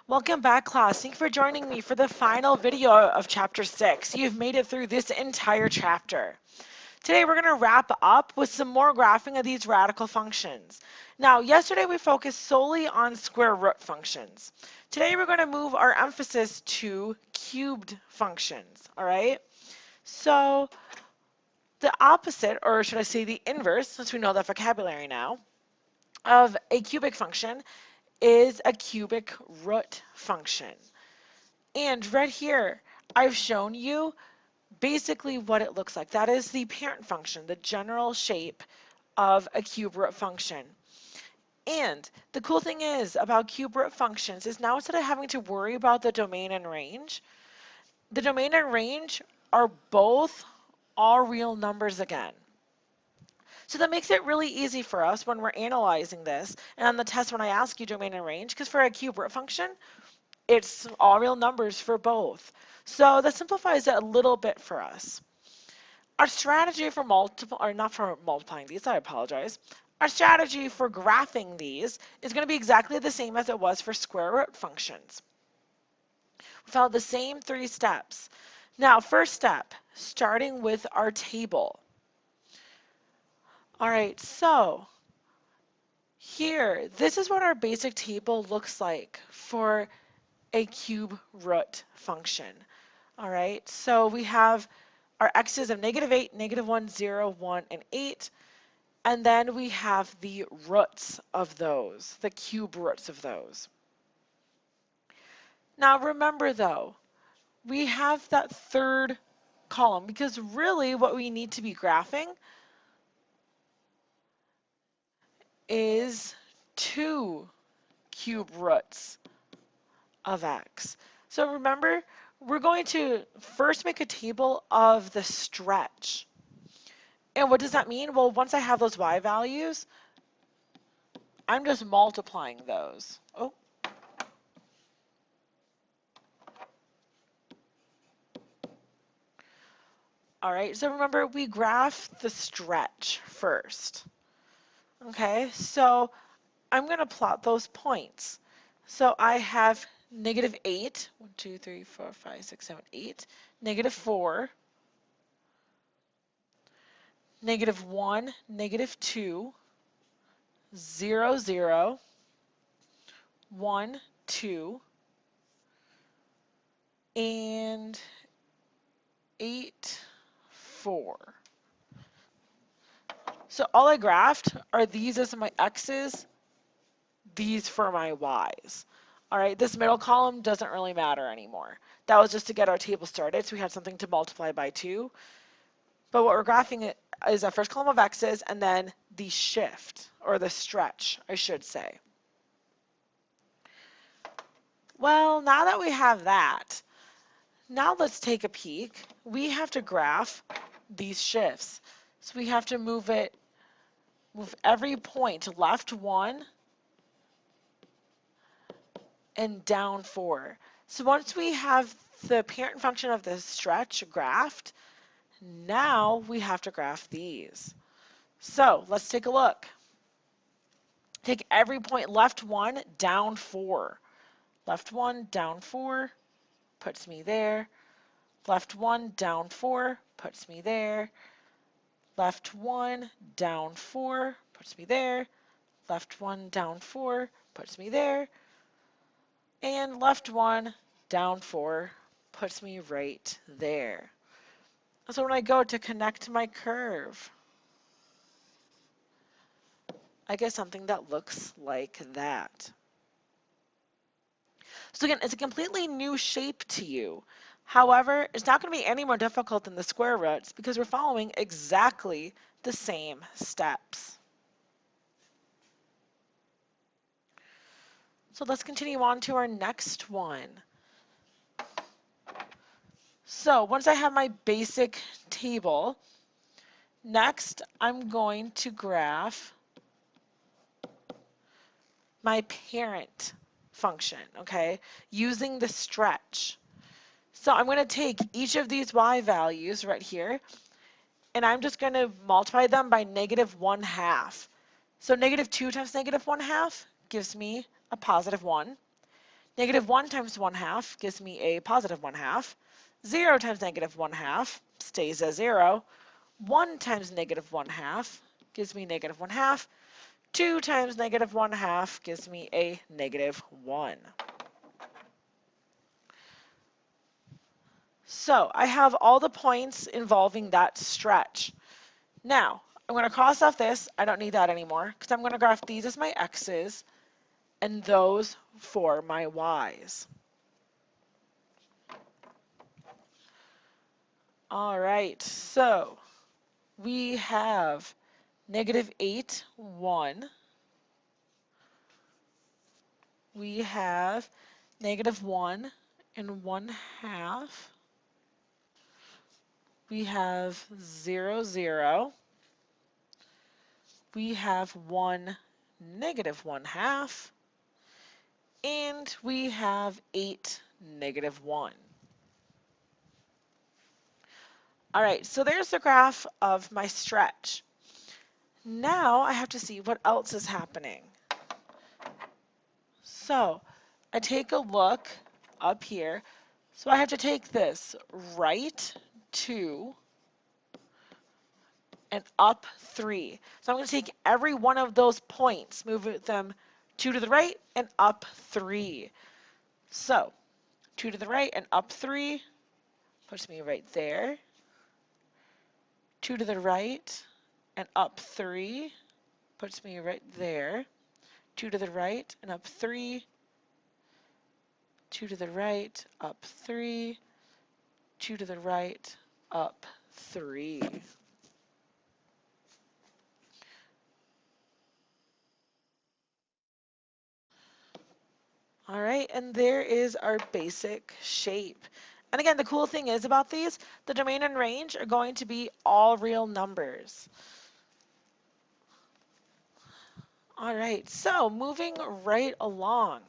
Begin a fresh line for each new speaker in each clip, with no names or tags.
Welcome back, class. Thank you for joining me for the final video of Chapter 6. You've made it through this entire chapter. Today we're going to wrap up with some more graphing of these radical functions. Now, yesterday we focused solely on square root functions. Today we're going to move our emphasis to cubed functions, all right? So the opposite, or should I say the inverse, since we know that vocabulary now, of a cubic function is a cubic root function. And right here, I've shown you basically what it looks like. That is the parent function, the general shape of a cube root function. And the cool thing is about cube root functions is now instead of having to worry about the domain and range, the domain and range are both all real numbers again. So that makes it really easy for us when we're analyzing this. And on the test when I ask you domain and range, because for a cube root function, it's all real numbers for both. So that simplifies it a little bit for us. Our strategy for multiplying these, I apologize. Our strategy for graphing these is going to be exactly the same as it was for square root functions. We followed the same 3 steps. Now, first step, starting with our table. All right, so here, this is what our basic table looks like for a cube root function. All right, so we have our x's of -8, -1, 0, 1, and 8. And then we have the roots of those, the cube roots of those. Now remember though, we have that third column because really what we need to be graphing is 2 cube roots of x. So remember, we're going to first make a table of the stretch. And what does that mean? Well, once I have those y values, I'm just multiplying those. Oh. All right, so remember we graph the stretch first. Okay, so I'm going to plot those points. So I have -8, 1, 2, 3, 4, 5, 6, 7, 8, -4, -1, -2, 0, 0, 1, 2, and 8, 4. So all I graphed are these as my x's, these for my y's. All right, this middle column doesn't really matter anymore. That was just to get our table started, so we had something to multiply by 2. But what we're graphing is our first column of x's and then the shift, or the stretch, I should say. Well, now that we have that, now let's take a peek. We have to graph these shifts. So we have to move every point left 1 and down 4. So once we have the parent function of the stretch graphed, now we have to graph these. So let's take a look. Take every point left 1, down 4. Left 1, down 4, puts me there. Left 1, down 4, puts me there. Left 1, down 4, puts me there. Left 1, down 4, puts me there. And left 1, down 4, puts me right there. So when I go to connect my curve, I get something that looks like that. So again, it's a completely new shape to you. However, it's not going to be any more difficult than the square roots because we're following exactly the same steps. So let's continue on to our next one. So once I have my basic table, next I'm going to graph my parent function, okay, using the stretch. So I'm going to take each of these y values right here, and I'm just going to multiply them by -1/2. So -2 times -1/2 gives me a +1. Negative 1 times 1/2 gives me a positive 1/2. 0 times negative 1/2 stays as 0. 1 times negative 1/2 gives me negative 1/2. 2 times negative 1/2 gives me a negative 1. So I have all the points involving that stretch. Now, I'm going to cross off this. I don't need that anymore because I'm going to graph these as my x's and those for my y's. All right, so we have negative 8, 1. We have negative 1 and 1/2. We have 0, 0. We have 1, negative 1/2. And we have 8, negative 1. All right, so there's the graph of my stretch. Now I have to see what else is happening. So I take a look up here. So I have to take this right 2 and up 3. So I'm going to take every one of those points, move them 2 to the right and up 3. So 2 to the right and up 3 puts me right there. 2 to the right and up 3 puts me right there. 2 to the right and up 3. 2 to the right, up 3. 2 to the right, up 3. All right, and there is our basic shape. And again, the cool thing is about these, the domain and range are going to be all real numbers. All right, so moving right along.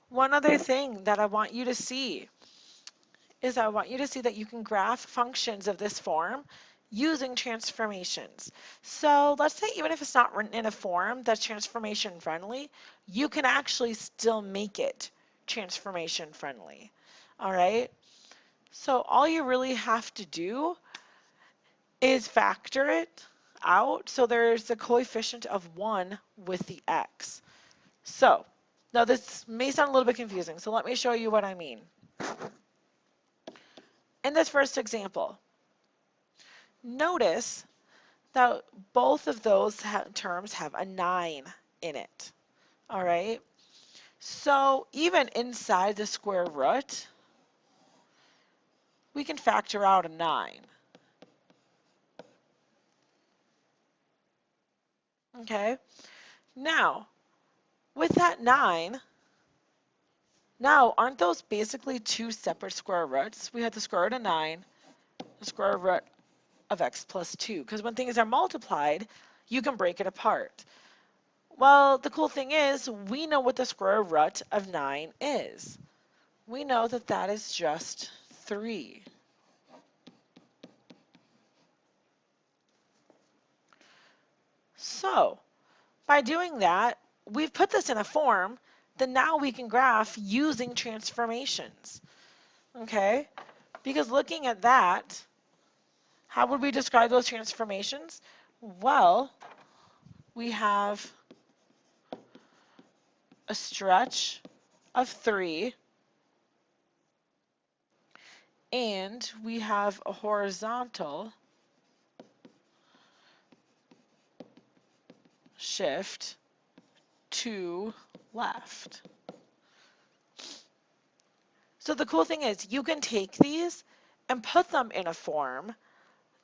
One other thing that I want you to see is I want you to see that you can graph functions of this form using transformations. So let's say even if it's not written in a form that's transformation friendly, you can actually still make it transformation friendly. All right? So all you really have to do is factor it out. So there's a coefficient of 1 with the x. So now this may sound a little bit confusing, so let me show you what I mean. In this first example, notice that both of those terms have a 9 in it. All right? So even inside the square root, we can factor out a 9. Okay? Now, with that 9, now aren't those basically two separate square roots? We had the square root of 9, the square root of x plus 2. Because when things are multiplied, you can break it apart. Well, the cool thing is we know what the square root of 9 is. We know that that is just 3. So by doing that, we've put this in a form that now we can graph using transformations. Okay? Because looking at that, how would we describe those transformations? Well, we have a stretch of 3, and we have a horizontal shift to left. So the cool thing is you can take these and put them in a form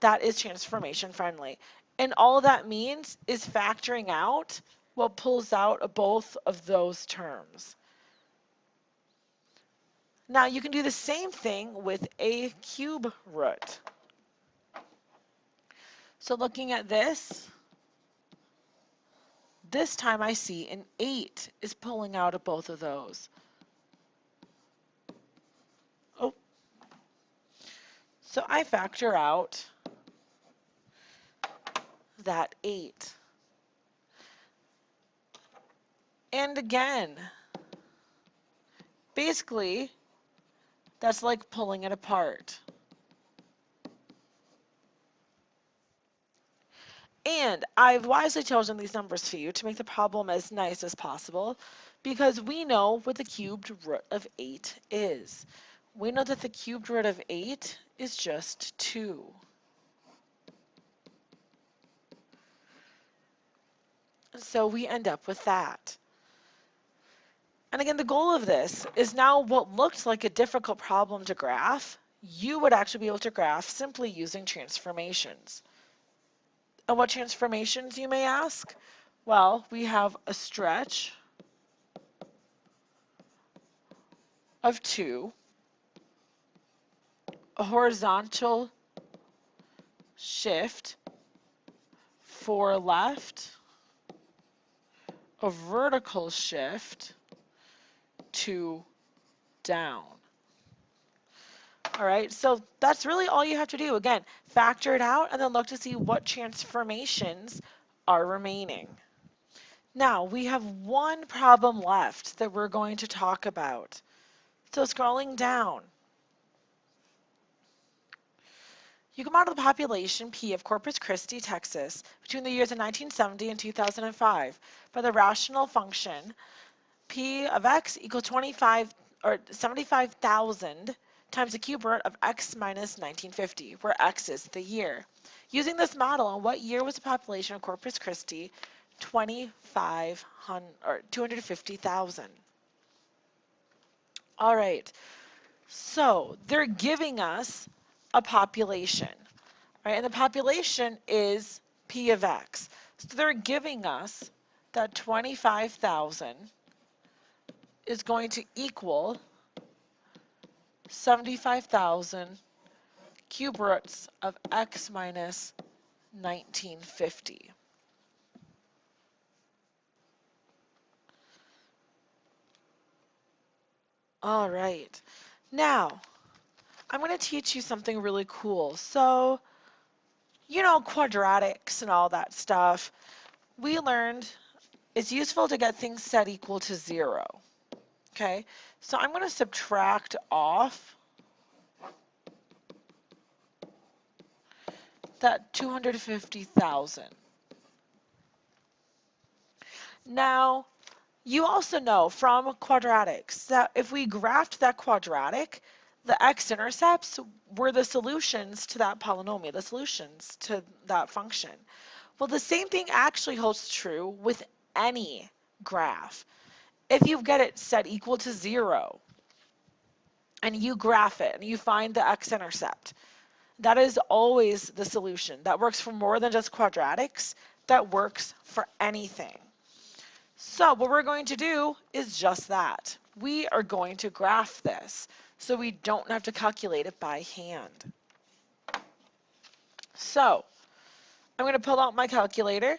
that is transformation friendly. And all that means is factoring out what pulls out both of those terms. Now you can do the same thing with a cube root. So looking at this time I see an 8 is pulling out of both of those. Oh, so I factor out that 8. And again, basically, that's like pulling it apart. And I've wisely chosen these numbers for you to make the problem as nice as possible because we know what the cubed root of 8 is. We know that the cubed root of 8 is just 2. So we end up with that. And again, the goal of this is now what looked like a difficult problem to graph, you would actually be able to graph simply using transformations. And what transformations, you may ask? Well, we have a stretch of 2, a horizontal shift 4 left, a vertical shift 2 down. All right, so that's really all you have to do. Again, factor it out and then look to see what transformations are remaining. Now, we have one problem left that we're going to talk about. So scrolling down, you come out of the population P of Corpus Christi, Texas, between the years of 1970 and 2005 by the rational function P of x equals 25 or 75,000 times the cube root of x minus 1950, where x is the year. Using this model, in what year was the population of Corpus Christi 2,500 or 250,000? All right, so they're giving us a population, right? And the population is P of x. So they're giving us that 25,000 is going to equal 75,000 cube roots of x minus 1950. All right, now I'm going to teach you something really cool. So, you know, quadratics and all that stuff. We learned it's useful to get things set equal to 0. Okay, so I'm going to subtract off that 250,000. Now, you also know from quadratics that if we graphed that quadratic, the x-intercepts were the solutions to that polynomial, the solutions to that function. Well, the same thing actually holds true with any graph. If you get it set equal to 0 and you graph it and you find the x-intercept, that is always the solution. That works for more than just quadratics. That works for anything. So what we're going to do is just that. We are going to graph this so we don't have to calculate it by hand. So I'm going to pull out my calculator.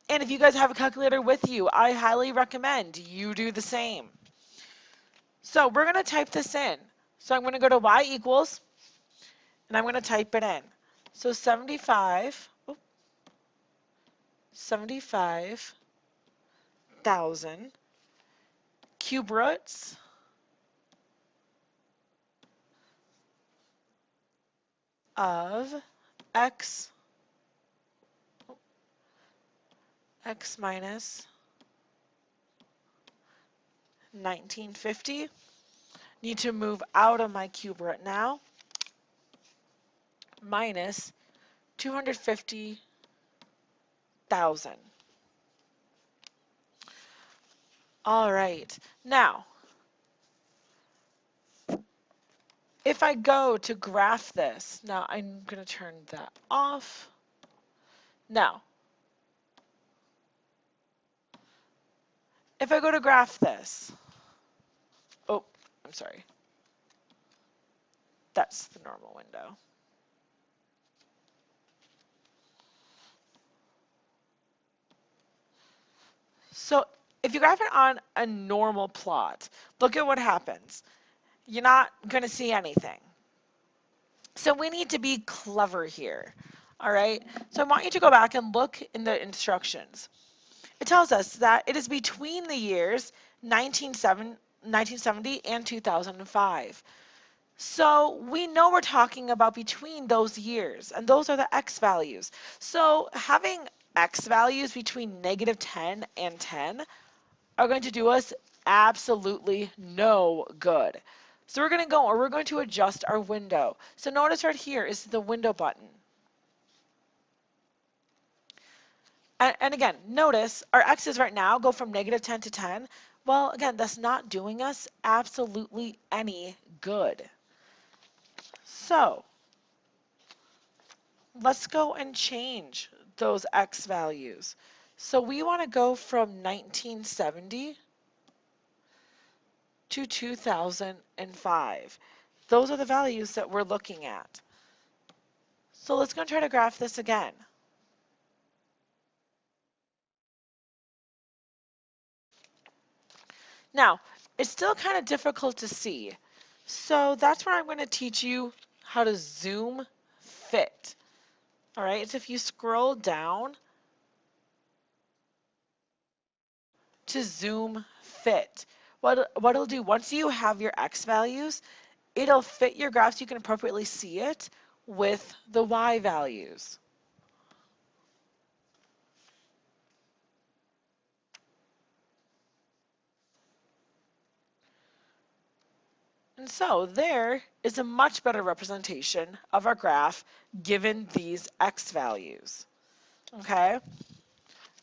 And if you guys have a calculator with you, I highly recommend you do the same. So we're going to type this in. So I'm going to go to y equals, and I'm going to type it in. So 75,000 cube roots of x minus 1950. Need to move out of my cube root now. Minus 250,000. All right. Now, if I go to graph this, now I'm going to turn that off. Now, if I go to graph this, oh, I'm sorry. That's the normal window. So if you graph it on a normal plot, look at what happens. You're not going to see anything. So we need to be clever here. All right. So I want you to go back and look in the instructions. it tells us that it is between the years 1970 and 2005. So we know we're talking about between those years, and those are the x values. So having x values between -10 and 10 are going to do us absolutely no good. So we're going to adjust our window. So notice right here is the window button. And again, notice our x's right now go from -10 to 10. Well, again, that's not doing us absolutely any good. So let's go and change those x values. So we want to go from 1970 to 2005. Those are the values that we're looking at. So let's go and try to graph this again. Now, it's still kind of difficult to see. So that's where I'm going to teach you how to zoom fit. All right, so if you scroll down to zoom fit, what it'll do, once you have your x values, it'll fit your graph so you can appropriately see it with the y values. And so there is a much better representation of our graph given these x values. Okay?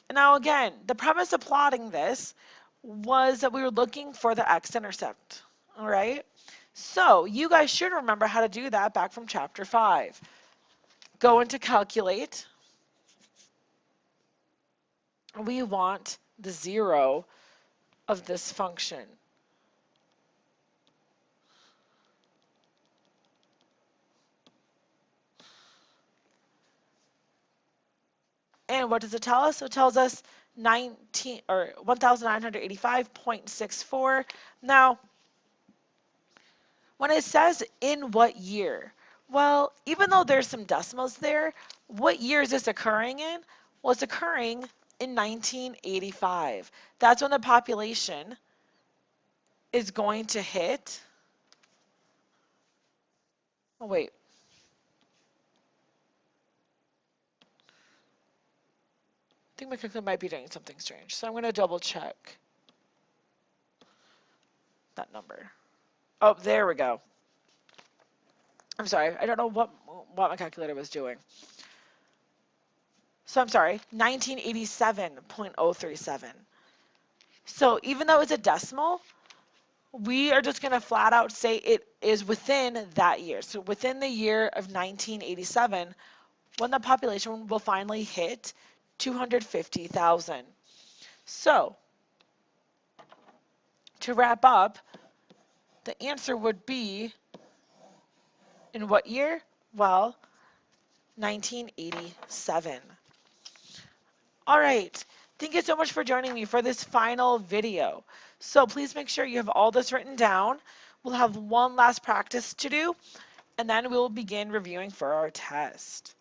Now again, the premise of plotting this was that we were looking for the x-intercept. All right? So you guys should remember how to do that back from chapter 5. Go into calculate. We want the 0 of this function. And what does it tell us? It tells us 1985.64. Now, when it says in what year, well, even though there's some decimals there, what year is this occurring in? Well, it's occurring in 1985. That's when the population is going to hit. Oh, wait. I think my calculator might be doing something strange. So I'm going to double check that number. Oh, there we go. I'm sorry. I don't know what my calculator was doing. So I'm sorry, 1987.037. So even though it's a decimal, we are just going to flat out say it is within that year. So within the year of 1987, when the population will finally hit 250,000. So to wrap up, the answer would be in what year? Well, 1987. All right. Thank you so much for joining me for this final video. So please make sure you have all this written down. We'll have one last practice to do, and then we'll begin reviewing for our test.